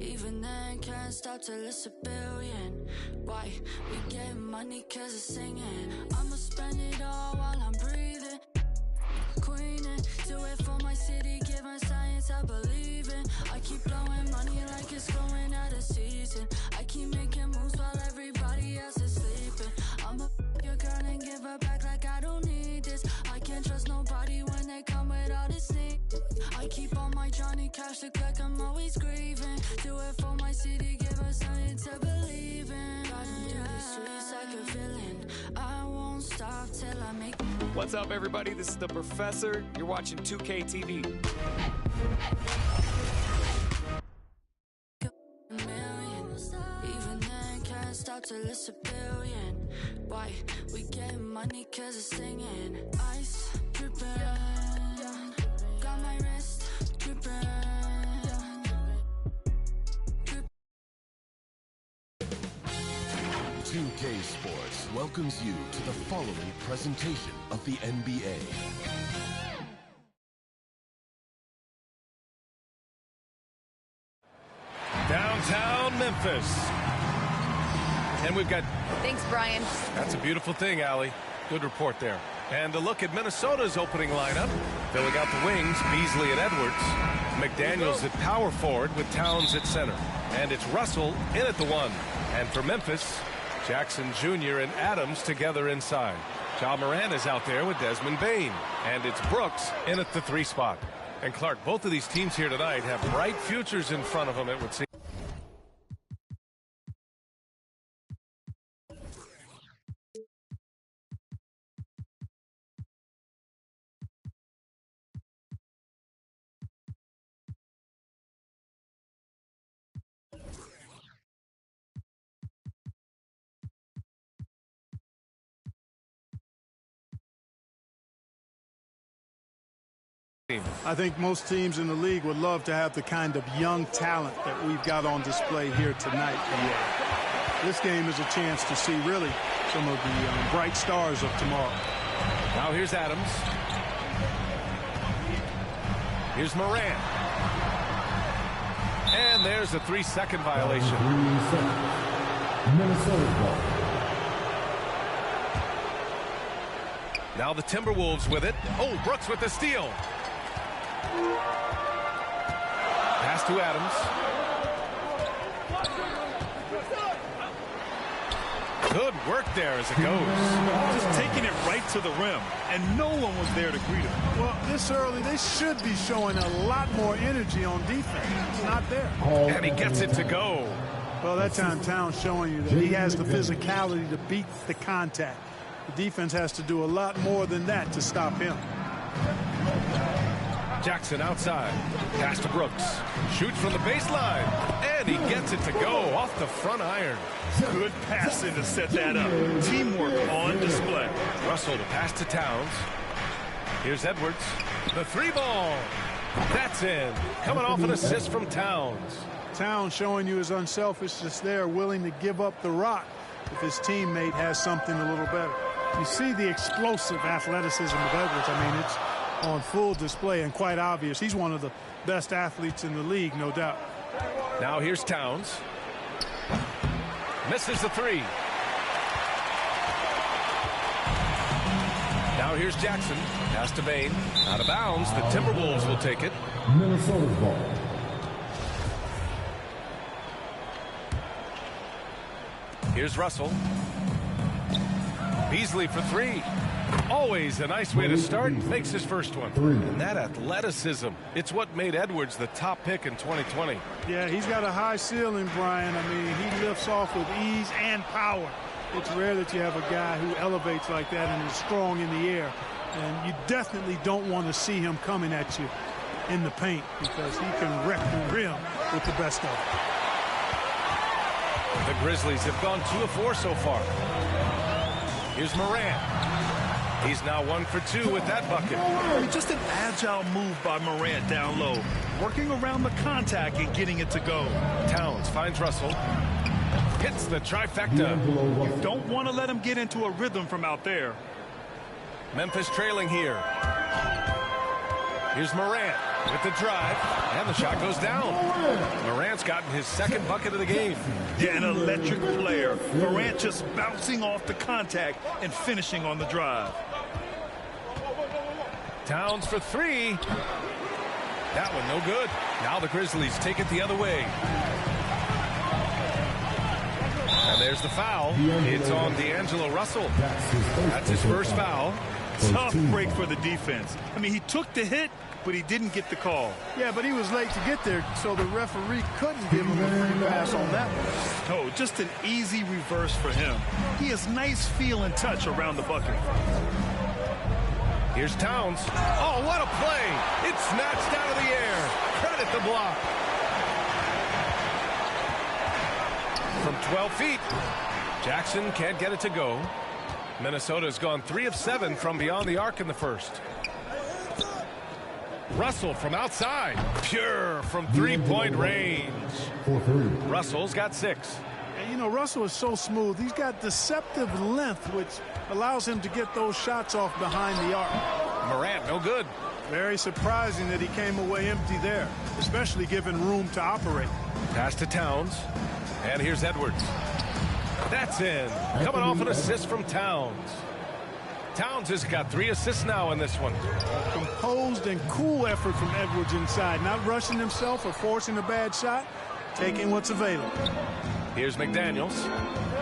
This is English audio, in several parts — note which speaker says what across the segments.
Speaker 1: Even then, can't stop till it's a billion. Why? We get money cause it's singing. I'ma spend it all while I'm breathing. Queening, do it for my city, giving science I believe in. I keep blowing money like it's going out of season. I keep making moves while everybody else is sleeping. I'ma your girl and give her back like I don't need this. I can't trust nobody when they come with all this sneak. I keep on my Johnny Cash, look like I'm always grieving. Do it for my city, give her something to believe in. Driving through the streets like a villain. I won't stop till I make.
Speaker 2: What's up, everybody? This is the Professor. You're watching 2K TV.
Speaker 1: Even then, can't stop till it's a billion. Why? We get money cause it's singing. Ice dripping, got my wrist dripping.
Speaker 3: 2K Sports welcomes you to the following presentation of the NBA.
Speaker 4: Downtown Memphis. And we've got...
Speaker 5: Thanks, Brian.
Speaker 4: That's a beautiful thing, Allie. Good report there. And a look at Minnesota's opening lineup. Filling out the wings, Beasley and Edwards. McDaniels at power forward with Towns at center. And it's Russell in at the 1. And for Memphis, Jackson Jr. and Adams together inside. Ja Morant is out there with Desmond Bane. And it's Brooks in at the 3 spot. And Clark, both of these teams here tonight have bright futures in front of them, it would seem.
Speaker 6: I think most teams in the league would love to have the kind of young talent that we've got on display here tonight. And, this game is a chance to see really some of the bright stars of tomorrow.
Speaker 4: Now here's Adams. Here's Morant. And there's a 3-second violation.
Speaker 7: Minnesota ball.
Speaker 4: Now the Timberwolves with it. Oh, Brooks with the steal. Pass to Adams. Good work there as it goes.
Speaker 8: Just taking it right to the rim, and no one was there to greet him.
Speaker 6: Well, this early, they should be showing a lot more energy on defense. It's not there.
Speaker 4: And he gets it to go.
Speaker 6: Well, that time Towns showing you that he has the physicality to beat the contact. The defense has to do a lot more than that to stop him.
Speaker 4: Jackson outside. Pass to Brooks. Shoots from the baseline. And he gets it to go off the front iron.
Speaker 8: Good passing to set that up. Teamwork on display.
Speaker 4: Russell to pass to Towns. Here's Edwards. The 3-ball. That's in. Coming off an assist from Towns.
Speaker 6: Towns showing you his unselfishness there, willing to give up the rock if his teammate has something a little better. You see the explosive athleticism of Edwards. I mean, it's on full display and quite obvious. He's one of the best athletes in the league, no doubt.
Speaker 4: Now here's Towns. Misses the 3. Now here's Jackson. Pass to Bane. Out of bounds. The Timberwolves will take it.
Speaker 7: Minnesota's ball.
Speaker 4: Here's Russell. Beasley for 3. Always a nice way to start. Makes his first one. And that athleticism, it's what made Edwards the top pick in 2020.
Speaker 6: Yeah, he's got a high ceiling, Brian. I mean, he lifts off with ease and power. It's rare that you have a guy who elevates like that and is strong in the air. And you definitely don't want to see him coming at you in the paint because he can wreck the rim with the best of them.
Speaker 4: The Grizzlies have gone 2 of 4 so far. Here's Morant. He's now 1 for 2 with that bucket.
Speaker 8: Just an agile move by Morant down low, working around the contact and getting it to go.
Speaker 4: Towns finds Russell. Hits the trifecta.
Speaker 8: You don't want to let him get into a rhythm from out there.
Speaker 4: Memphis trailing here. Here's Morant. with the drive, and the shot goes down. Morant's gotten his second bucket of the game.
Speaker 8: Yeah, an electric player. Morant just bouncing off the contact and finishing on the drive.
Speaker 4: Towns for three. That one no good. Now the Grizzlies take it the other way. And there's the foul. It's on D'Angelo Russell. That's his first foul.
Speaker 8: Tough break for the defense. I mean, he took the hit, but he didn't get the call.
Speaker 6: Yeah, but he was late to get there, so the referee couldn't give him a free pass on that one.
Speaker 8: Oh, just an easy reverse for him. He has nice feel and touch around the bucket.
Speaker 4: Here's Towns. Oh, what a play. It's snatched out of the air. Credit the block. From 12 feet. Jackson can't get it to go. Minnesota's gone 3 of 7 from beyond the arc in the first. Russell from outside. Pure from three-point range. Russell's got 6.
Speaker 6: And, you know, Russell is so smooth. He's got deceptive length, which allows him to get those shots off behind the arc.
Speaker 4: Morant, no good.
Speaker 6: Very surprising that he came away empty there, especially given room to operate.
Speaker 4: Pass to Towns. And here's Edwards. That's in. Coming off an assist from Towns. Towns has got 3 assists now in this one.
Speaker 6: A composed and cool effort from Edwards inside, not rushing himself or forcing a bad shot, taking what's available.
Speaker 4: Here's McDaniels.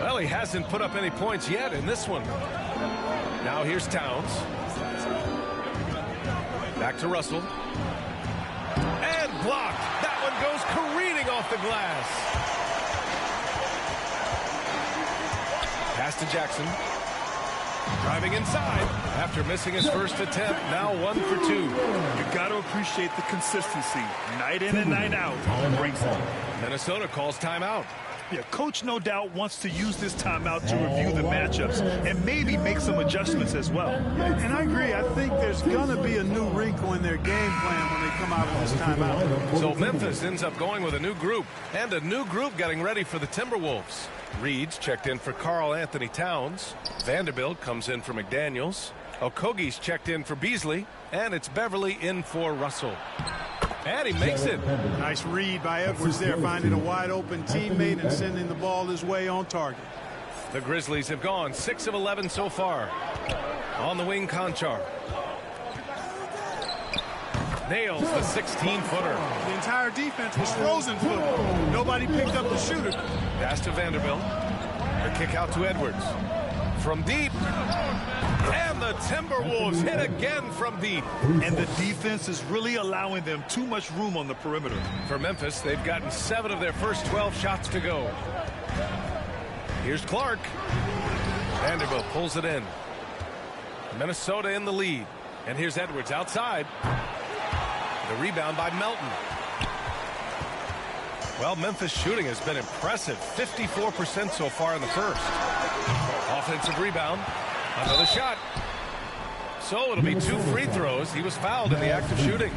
Speaker 4: Well, he hasn't put up any points yet in this one. Now here's Towns. Back to Russell. And blocked. That one goes careening off the glass. Pass to Jackson. Driving inside after missing his first attempt. Now 1 for 2.
Speaker 8: You got to appreciate the consistency. Night in and night out. Brings it.
Speaker 4: Minnesota calls timeout.
Speaker 8: Yeah, coach no doubt wants to use this timeout to review the matchups and maybe make some adjustments as well.
Speaker 6: Yeah, and I agree. I think there's going to be a new wrinkle in their game plan when they come out of this timeout.
Speaker 4: So Memphis ends up going with a new group, and a new group getting ready for the Timberwolves. Reed's checked in for Karl Anthony Towns. Vanderbilt comes in for McDaniels. Okogie's checked in for Beasley, and it's Beverly in for Russell. And he makes it.
Speaker 6: Nice read by Edwards there, finding a wide open teammate and sending the ball his way on target.
Speaker 4: The Grizzlies have gone 6 of 11 so far. On the wing, Conchar. Nails the 16-footer.
Speaker 6: The entire defense was frozen footed. Nobody picked up the shooter.
Speaker 4: Pass to Vanderbilt. The kick out to Edwards. From deep. And the Timberwolves hit again from deep.
Speaker 8: And the defense is really allowing them too much room on the perimeter.
Speaker 4: For Memphis, they've gotten 7 of their first 12 shots to go. Here's Clark. Vanderbilt pulls it in. Minnesota in the lead. And here's Edwards outside. The rebound by Melton. Well, Memphis shooting has been impressive. 54% so far in the first. Offensive rebound. Another shot. So it'll be 2 free throws. He was fouled in the act of shooting.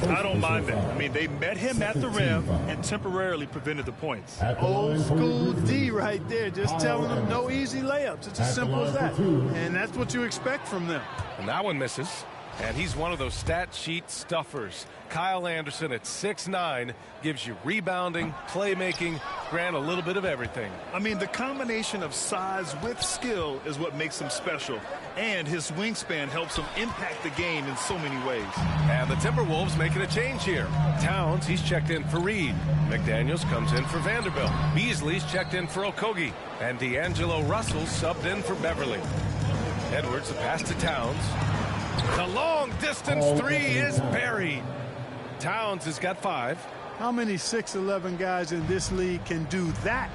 Speaker 8: I don't mind that. I mean, they met him at the rim and temporarily prevented the points.
Speaker 6: Old school D right there, just telling them no easy layups. It's as simple as that. And that's what you expect from them.
Speaker 4: And that one misses. And he's one of those stat sheet stuffers. Kyle Anderson at 6'9" gives you rebounding, playmaking, Grant, a little bit of everything.
Speaker 8: I mean, the combination of size with skill is what makes him special. And his wingspan helps him impact the game in so many ways.
Speaker 4: And the Timberwolves making a change here. Towns, he's checked in for Reed. McDaniels comes in for Vanderbilt. Beasley's checked in for Okogie. And D'Angelo Russell subbed in for Beverly. Edwards, the pass to Towns. The long-distance 3 is buried. Towns has got 5.
Speaker 6: How many 6'11" guys in this league can do that?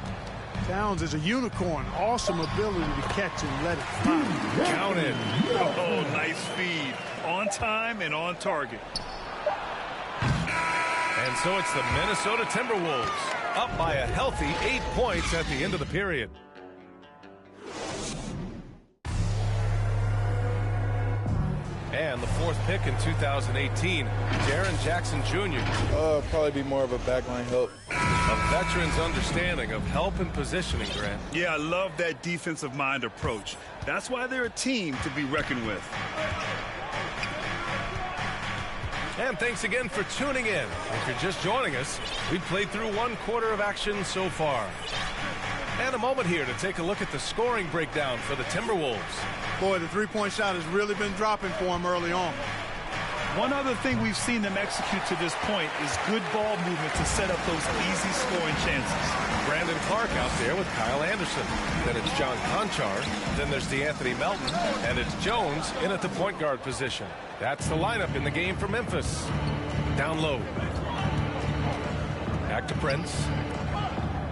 Speaker 6: Towns is a unicorn. Awesome ability to catch and let it fly.
Speaker 4: Counted.
Speaker 8: Oh, nice feed. On time and on target.
Speaker 4: And so it's the Minnesota Timberwolves up by a healthy 8 points at the end of the period. And the 4th pick in 2018, Jaren Jackson Jr.
Speaker 5: Probably be more of a backline help.
Speaker 4: A veteran's understanding of help and positioning, Grant.
Speaker 8: Yeah, I love that defensive mind approach. That's why they're a team to be reckoned with.
Speaker 4: And thanks again for tuning in. If you're just joining us, we've played through 1 quarter of action so far. And a moment here to take a look at the scoring breakdown for the Timberwolves.
Speaker 6: Boy, the three-point shot has really been dropping for him early on.
Speaker 8: One other thing we've seen them execute to this point is good ball movement to set up those easy scoring chances.
Speaker 4: Brandon Clark out there with Kyle Anderson. Then it's John Conchar. Then there's DeAnthony Melton. And it's Jones in at the point guard position. That's the lineup in the game for Memphis. Down low. Back to Prince.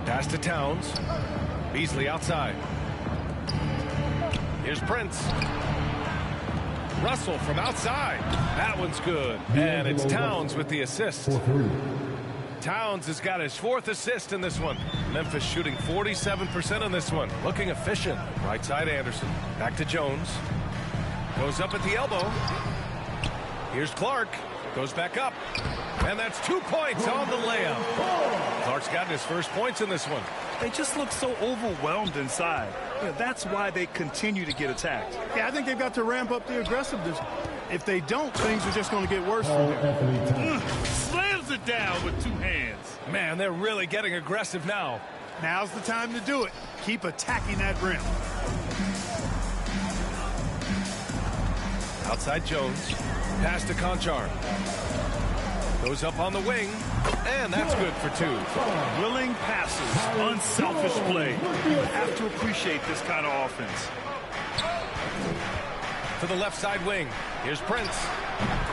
Speaker 4: Pass to Towns. Beasley outside. Here's Prince. Russell from outside. That one's good. And it's Towns with the assist. Towns has got his 4th assist in this one. Memphis shooting 47% on this one. Looking efficient. Right side Anderson. Back to Jones. Goes up at the elbow. Here's Clark. Goes back up. And that's 2 points on the layup. Clark's gotten his first points in this one.
Speaker 8: They just look so overwhelmed inside. Yeah, that's why they continue to get attacked.
Speaker 6: Yeah, I think they've got to ramp up the aggressiveness. If they don't, things are just going to get worse for them.
Speaker 8: Slams it down with 2 hands.
Speaker 4: Man, they're really getting aggressive now.
Speaker 6: Now's the time to do it. Keep attacking that rim.
Speaker 4: Outside Jones. Pass to Conchar. Goes up on the wing. And that's good for 2.
Speaker 8: Willing passes, unselfish play. You have to appreciate this kind of offense.
Speaker 4: To the left side wing. Here's Prince.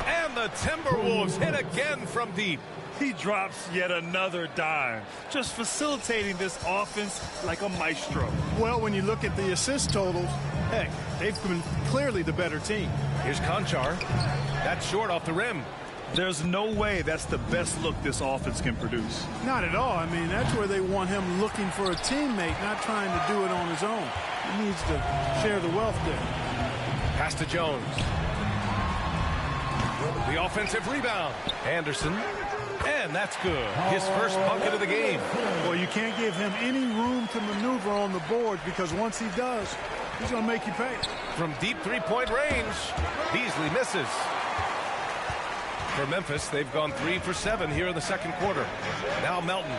Speaker 4: And the Timberwolves hit again from deep.
Speaker 8: He drops yet another dime, just facilitating this offense like a maestro.
Speaker 6: Well, when you look at the assist totals, heck, they've been clearly the better team.
Speaker 4: Here's Conchar. That's short off the rim.
Speaker 8: There's no way that's the best look this offense can produce.
Speaker 6: Not at all. I mean, that's where they want him looking for a teammate, not trying to do it on his own. He needs to share the wealth there.
Speaker 4: Pass to Jones. The offensive rebound. Anderson. And that's good. His first bucket of the game.
Speaker 6: Well, you can't give him any room to maneuver on the board because once he does, he's going to make you pay.
Speaker 4: From deep 3-point range, Beasley misses. For Memphis, they've gone 3 for 7 here in the second quarter. Now Melton.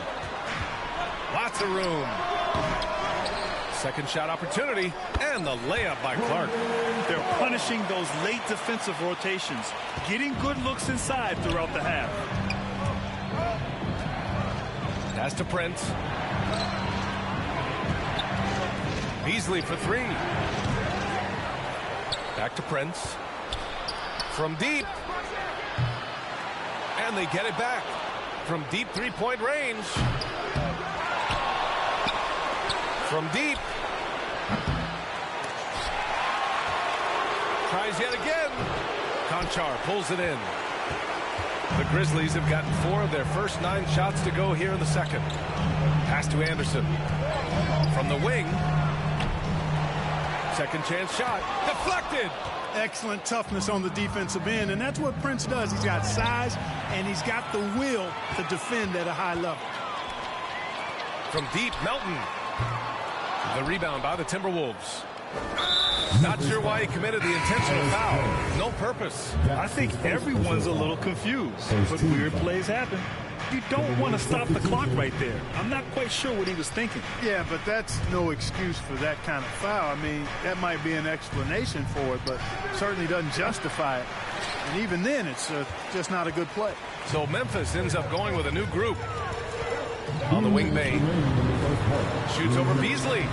Speaker 4: Lots of room. Second shot opportunity, and the layup by Clark.
Speaker 8: They're punishing those late defensive rotations, getting good looks inside throughout the half.
Speaker 4: Pass to Prince. Beasley for 3. Back to Prince. From deep. And they get it back. From deep 3-point range. From deep. Tries yet again. Conchar pulls it in. The Grizzlies have gotten 4 of their first 9 shots to go here in the second. Pass to Anderson. From the wing. Second chance shot. Deflected.
Speaker 6: Excellent toughness on the defensive end, and that's what Prince does. He's got size, and he's got the will to defend at a high level.
Speaker 4: From deep, Melton. The rebound by the Timberwolves. Not sure why he committed the intentional foul. No purpose.
Speaker 8: I think everyone's a little confused, but weird plays happen. You don't want to stop the clock right there. I'm not quite sure what he was thinking.
Speaker 6: Yeah, but that's no excuse for that kind of foul. I mean, that might be an explanation for it, but certainly doesn't justify it. And even then, it's just not a good play.
Speaker 4: So Memphis ends up going with a new group. On the wing, Bain. Shoots over Beasley.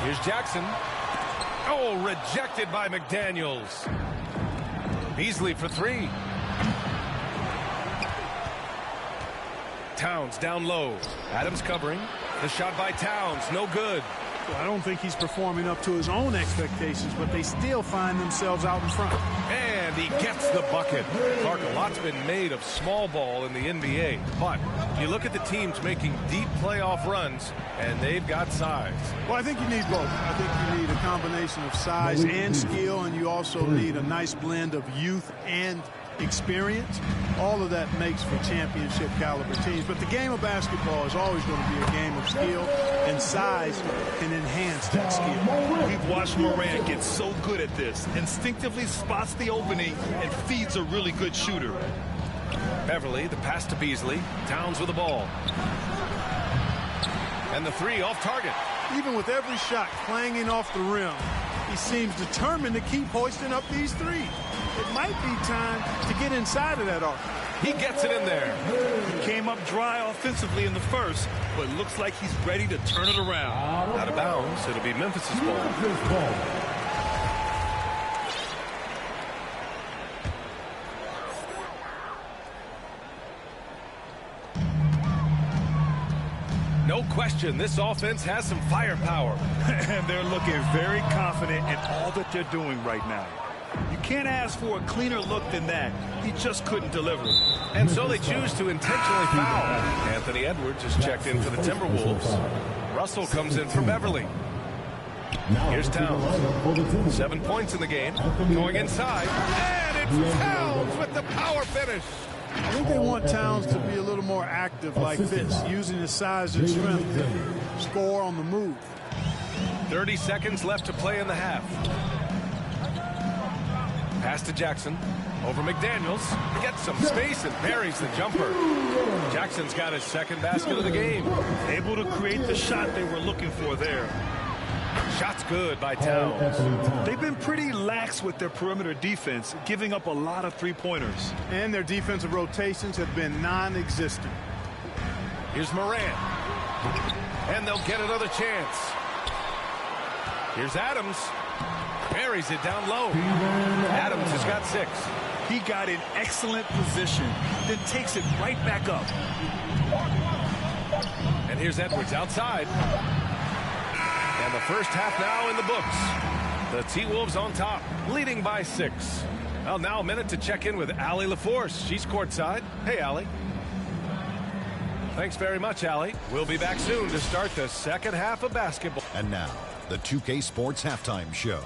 Speaker 4: Here's Jackson. Oh, rejected by McDaniels. Beasley for 3. Towns down low. Adams covering. The shot by Towns, no good.
Speaker 6: Well, I don't think he's performing up to his own expectations, but they still find themselves out in front.
Speaker 4: And he gets the bucket. Clark, a lot's been made of small ball in the NBA, but you look at the teams making deep playoff runs, and they've got size.
Speaker 6: Well, I think you need both. I think you need a combination of size and skill, and you also need a nice blend of youth and experience, all of that makes for championship caliber teams. But the game of basketball is always going to be a game of skill, and size can enhance that skill.
Speaker 8: We've watched Morant get so good at this. Instinctively spots the opening and feeds a really good shooter.
Speaker 4: Beverly, the pass to Beasley. Towns with the ball. And the three off target.
Speaker 6: Even with every shot clanging off the rim, he seems determined to keep hoisting up these threes. It might be time to get inside of that arc.
Speaker 4: He gets it in there.
Speaker 8: He came up dry offensively in the first, but looks like he's ready to turn it around.
Speaker 4: Out of bounds. It'll be Memphis's ball. No question, this offense has some firepower.
Speaker 8: And they're looking very confident in all that they're doing right now. You can't ask for a cleaner look than that. He just couldn't deliver.
Speaker 4: And so they choose to intentionally foul. Anthony Edwards is checked in for the Timberwolves. Russell comes in for Beverly. Here's Towns. 7 points in the game. Going inside. And it's Towns with the power finish.
Speaker 6: I think they want Towns to be a little more active like this, using his size and strength to score on the move.
Speaker 4: 30 seconds left to play in the half. Pass to Jackson. Over McDaniels. Gets some space and buries the jumper. Jackson's got his second basket of the game.
Speaker 8: Able to create the shot they were looking for there.
Speaker 4: Shot's good by Towns.
Speaker 8: They've been pretty lax with their perimeter defense, giving up a lot of three-pointers.
Speaker 6: And their defensive rotations have been non-existent.
Speaker 4: Here's Morant. And they'll get another chance. Here's Adams. Buries it down low. Adams has got 6.
Speaker 8: He got in excellent position, then takes it right back up.
Speaker 4: And here's Edwards outside. And the first half now in the books. The T-Wolves on top, leading by 6. Well, now a minute to check in with Allie LaForce. She's courtside. Hey, Allie. Thanks very much, Allie. We'll be back soon to start the second half of basketball.
Speaker 7: And now, the 2K Sports Halftime Show.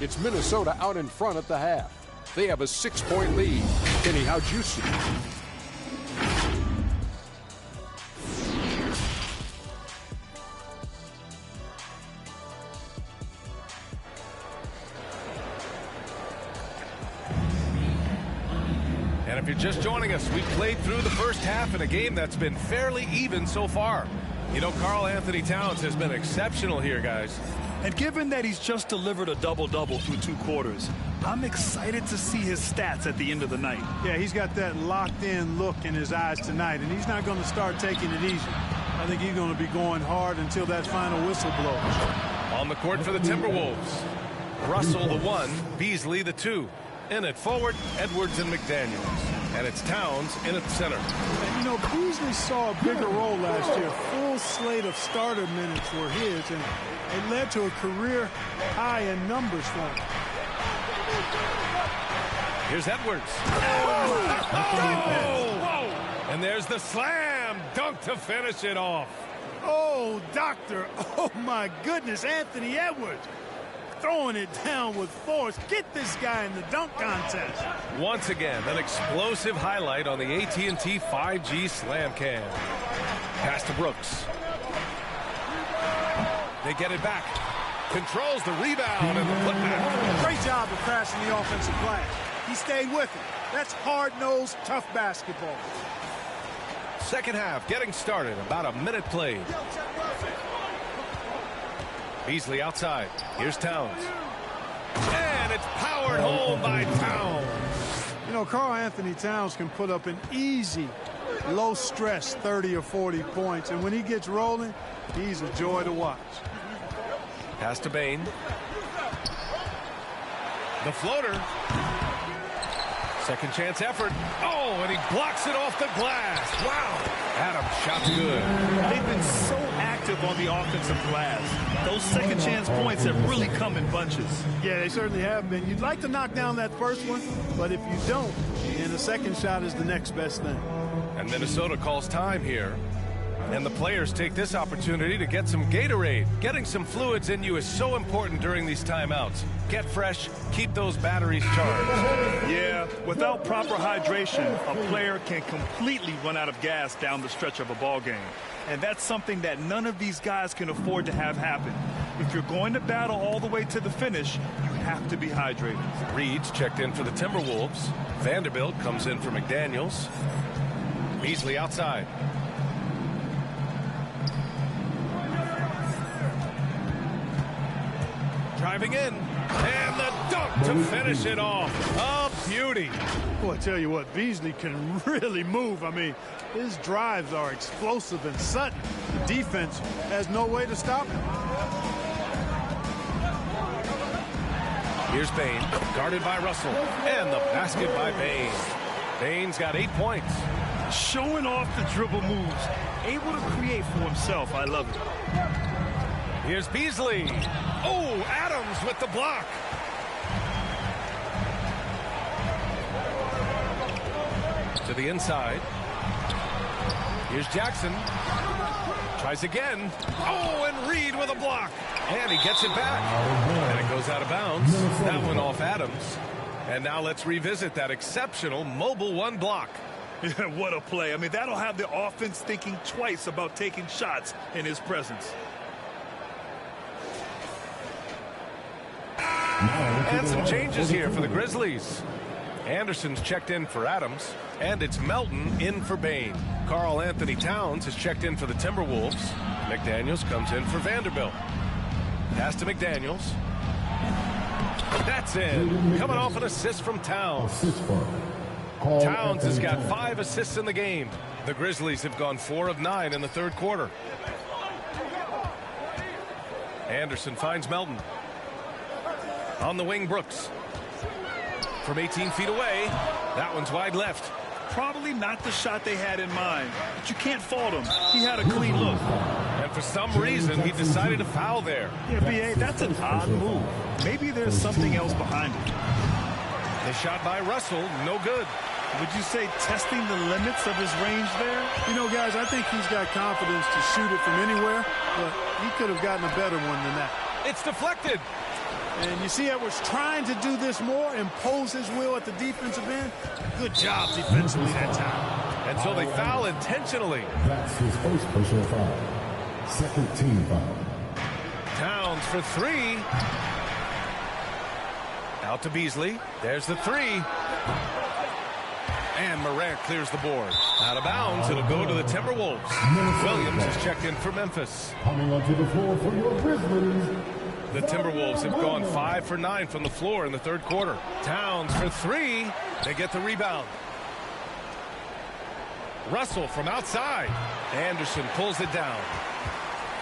Speaker 9: It's Minnesota out in front at the half. They have a 6-point lead. Kenny, how'd you see it?
Speaker 4: And if you're just joining us, we played through the first half in a game that's been fairly even so far. You know, Karl Anthony Towns has been exceptional here, guys.
Speaker 8: And given that he's just delivered a double-double through 2 quarters, I'm excited to see his stats at the end of the night.
Speaker 6: Yeah, he's got that locked-in look in his eyes tonight, and he's not going to start taking it easy. I think he's going to be going hard until that final whistle blows.
Speaker 4: On the court for the Timberwolves. Russell the 1, Beasley the 2. In at forward, Edwards and McDaniels. And it's Towns in at center.
Speaker 6: And, you know, Beasley saw a bigger role last year. Full slate of starter minutes were his, and it led to a career high in numbers for him.
Speaker 4: Here's Edwards. Oh! And there's the slam dunk to finish it off.
Speaker 6: Oh, doctor. Oh, my goodness. Anthony Edwards throwing it down with force. Get this guy in the dunk contest.
Speaker 4: Once again, an explosive highlight on the AT&T 5G Slam Cam. Pass to Brooks. They get it back. Controls the rebound and the putback.
Speaker 6: Great job of crashing the offensive glass. He stayed with it. That's hard-nosed, tough basketball.
Speaker 4: Second half getting started. About a minute played. Beasley outside. Here's Towns. And it's powered home by Towns.
Speaker 6: You know, Karl Anthony Towns can put up an easy, low-stress 30 or 40 points. And when he gets rolling, he's a joy to watch.
Speaker 4: Pass to Bain. The floater. Second chance effort. Oh, and he blocks it off the glass. Wow. Adams shot's good.
Speaker 8: They've been so active on the offensive glass. Those second chance points have really come in bunches.
Speaker 6: Yeah, they certainly have been. You'd like to knock down that first one, but if you don't, then the second shot is the next best thing.
Speaker 4: And Minnesota calls time here. And the players take this opportunity to get some Gatorade. Getting some fluids in you is so important during these timeouts. Get fresh, keep those batteries charged.
Speaker 8: Yeah, without proper hydration, a player can completely run out of gas down the stretch of a ball game. And that's something that none of these guys can afford to have happen. If you're going to battle all the way to the finish, you have to be hydrated.
Speaker 4: Reed's checked in for the Timberwolves. Vanderbilt comes in for McDaniels. Beasley outside. Driving in, and the dunk to finish it off. A beauty.
Speaker 6: Boy, I tell you what, Beasley can really move. I mean, his drives are explosive and sudden. The defense has no way to stop him.
Speaker 4: Here's Bain, guarded by Russell, and the basket by Bain. Bain's got 8 points.
Speaker 8: Showing off the dribble moves, able to create for himself. I love it.
Speaker 4: Here's Beasley. Oh, Adams with the block. To the inside. Here's Jackson. Tries again. Oh, and Reed with a block. And he gets it back. And it goes out of bounds. That one off Adams. And now let's revisit that exceptional mobile one block.
Speaker 8: What a play. I mean, that'll have the offense thinking twice about taking shots in his presence.
Speaker 4: And some changes here for the Grizzlies. Anderson's checked in for Adams, and it's Melton in for Bain. Karl Anthony Towns is checked in for the Timberwolves. McDaniels comes in for Vanderbilt. Pass to McDaniels. That's in. Coming off an assist from Towns. Towns has got 5 assists in the game. The Grizzlies have gone 4 of 9 in the third quarter. Anderson finds Melton. On the wing, Brooks. From 18 feet away, that one's wide left.
Speaker 8: Probably not the shot they had in mind, but you can't fault him. He had a clean look.
Speaker 4: And for some reason, he decided to foul there.
Speaker 8: Yeah, B.A., that's an odd move. Maybe there's something else behind it.
Speaker 4: The shot by Russell, no good.
Speaker 8: Would you say testing the limits of his range there?
Speaker 6: You know, guys, I think he's got confidence to shoot it from anywhere, but he could have gotten a better one than that.
Speaker 4: It's deflected.
Speaker 6: And you see Edwards trying to do this more, impose his will at the defensive end. Good job defensively that time.
Speaker 4: And so they foul intentionally.
Speaker 10: That's his first personal foul. Second team foul.
Speaker 4: Towns for 3. Out to Beasley. There's the 3. And Morant clears the board. Out of bounds, it'll go to the Timberwolves. Williams is checked in for Memphis.
Speaker 10: Coming onto the floor for your Grizzlies.
Speaker 4: The Timberwolves have gone 5 for 9 from the floor in the third quarter. Towns for 3. They get the rebound. Russell from outside. Anderson pulls it down.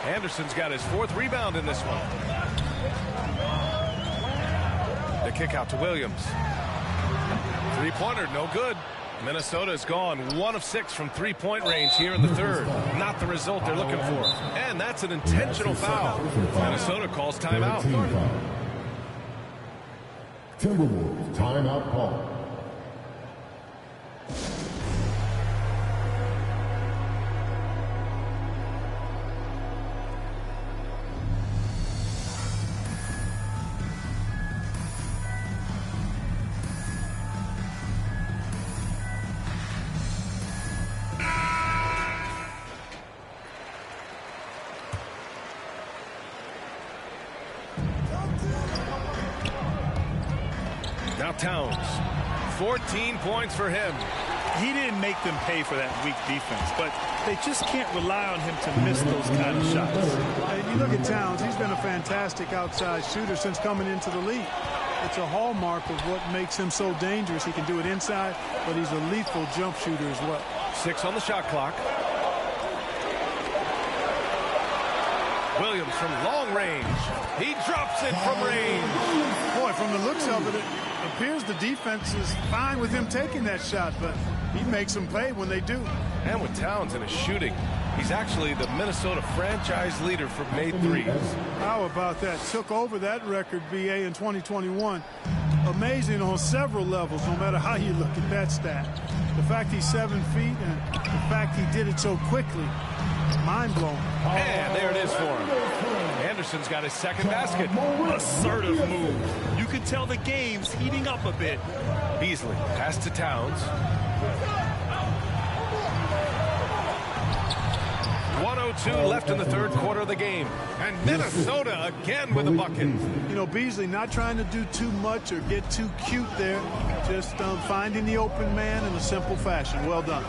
Speaker 4: Anderson's got his 4th rebound in this one. The kick out to Williams. 3-pointer, no good. Minnesota's gone 1 of 6 from 3-point range here in the third. Not the result they're looking for. And that's an intentional foul. Minnesota calls timeout.
Speaker 10: Timberwolves timeout call.
Speaker 4: Now Towns, 14 points for him.
Speaker 8: He didn't make them pay for that weak defense, but they just can't rely on him to miss those kind of shots.
Speaker 6: If you look at Towns, he's been a fantastic outside shooter since coming into the league. It's a hallmark of what makes him so dangerous. He can do it inside, but he's a lethal jump shooter as well.
Speaker 4: 6 on the shot clock. Williams from long range. He drops it from range.
Speaker 6: Boy, from the looks of it, it appears the defense is fine with him taking that shot, but he makes them pay when they do.
Speaker 4: And with Towns in his shooting, he's actually the Minnesota franchise leader for made threes.
Speaker 6: How about that? Took over that record, BA, in 2021. Amazing on several levels, no matter how you look at that stat. The fact he's 7 feet and the fact he did it so quickly, mind-blowing.
Speaker 4: And there it is for him. Anderson's got his second basket.
Speaker 8: Assertive move. You can tell the game's heating up a bit.
Speaker 4: Beasley pass to Towns. 1:02 left in the third quarter of the game. And Minnesota again with a bucket.
Speaker 6: You know, Beasley not trying to do too much or get too cute there. Just finding the open man in a simple fashion. Well done.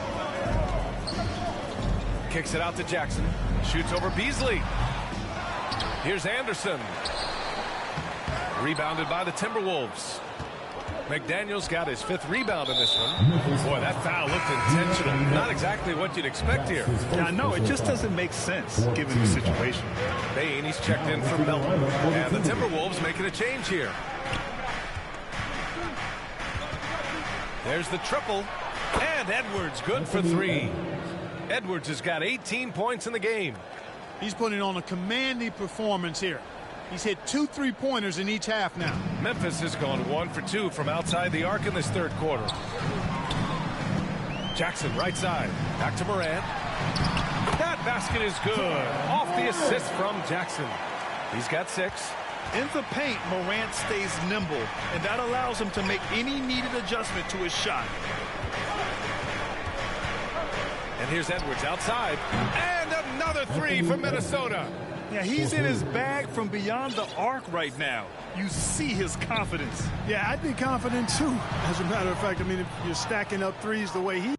Speaker 4: Kicks it out to Jackson. Shoots over Beasley. Here's Anderson. Rebounded by the Timberwolves. McDaniels got his 5th rebound in this one. Boy, that foul looked intentional. Not exactly what you'd expect here.
Speaker 8: Yeah, I know. It just doesn't make sense given the situation.
Speaker 4: Bain, he's checked in for Melton. And the Timberwolves making a change here. There's the triple. And Edwards good for 3. Edwards has got 18 points in the game.
Speaker 6: He's putting on a commanding performance here. He's hit 2 3-pointers in each half now.
Speaker 4: Memphis has gone 1 for 2 from outside the arc in this third quarter. Jackson right side. Back to Morant. That basket is good. Off the assist from Jackson. He's got 6.
Speaker 8: In the paint, Morant stays nimble, and that allows him to make any needed adjustment to his shot.
Speaker 4: And here's Edwards outside. And another 3 for Minnesota.
Speaker 8: Yeah, he's in his bag from beyond the arc right now. You see his confidence.
Speaker 6: Yeah, I'd be confident too. As a matter of fact, I mean, if you're stacking up threes the way he